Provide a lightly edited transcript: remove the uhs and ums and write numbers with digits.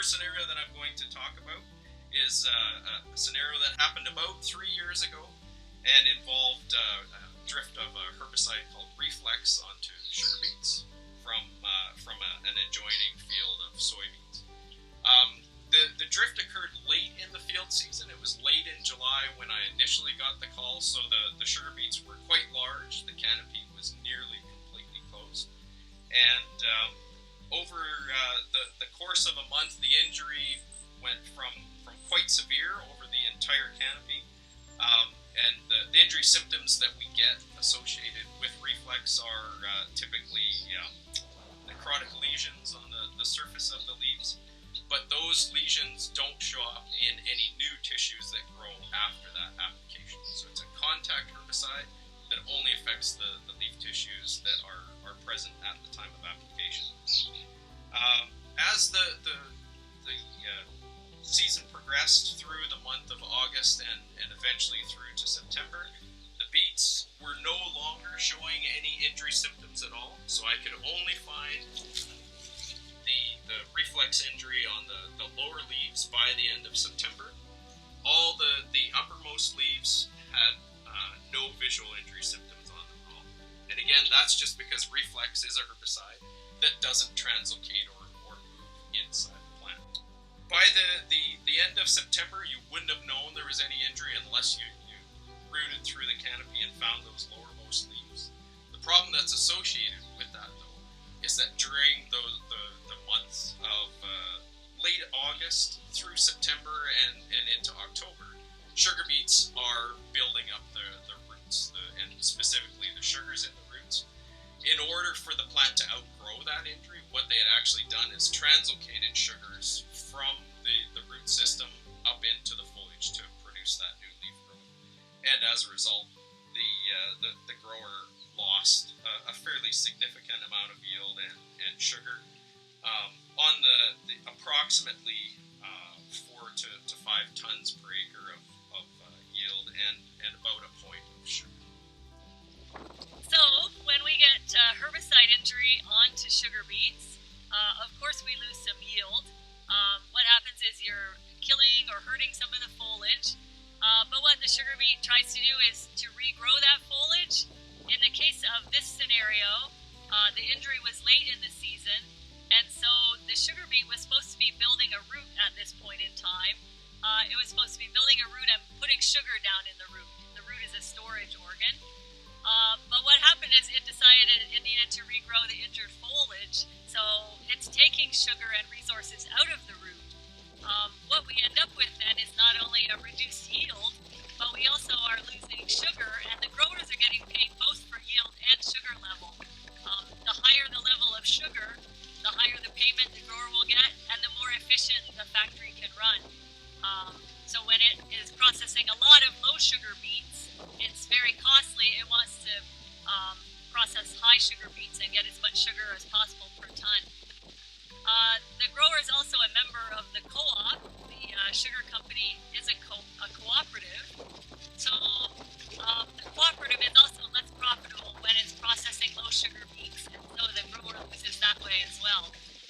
first scenario that I'm going to talk about is a scenario that happened about 3 years ago and involved drift of a herbicide called Reflex onto sugar beets from an adjoining field of soybeans. The drift occurred late in the field season. It was late in July when I initially got the call, so the sugar beets were quite large. The canopy was nearly completely closed. And over the course of a month, the injury went from quite severe over the entire canopy. And the injury symptoms that we get associated with Reflex are typically necrotic lesions on the surface of the leaves. But those lesions don't show up in any new tissues that grow after that application. So it's a contact herbicide that only affects the leaf tissues that are present at the time of application. As the season progressed through the month of August and eventually through to September, the beets were no longer showing any injury symptoms at all. So I could only find the reflex injury on the lower leaves by the end of September. All the uppermost leaves had no visual injury symptoms on them at all. And again, that's just because Reflex is a herbicide that doesn't translocate or move inside the plant. By the end of September, you wouldn't have known there was any injury unless you rooted through the canopy and found those lowermost leaves. The problem that's associated with that, though, is that during the months of late August through September and into October, sugar beets are building up the roots, and specifically the sugars in the roots. In order for the plant to outgrow that injury, what they had actually done is translocated sugars from the root system up into the foliage to produce that new leaf growth. And as a result, the grower lost a fairly significant amount of yield and sugar. On the approximately 4 to 5 tons per acre of yield and about a point of sugar. So when we get herbicide injury onto sugar beets, of course we lose some yield. What happens is you're killing or hurting some of the foliage, but what the sugar beet tries to do is to regrow that foliage. In the case of this scenario, the injury was late in the season, and so the sugar beet was supposed to be building a root at this point in time. It was supposed to be building a root and putting sugar down in the root. The root is a storage organ. But what happened is it decided it needed to regrow the injured foliage, so it's taking sugar and resources out of the root. What we end up with then is not only a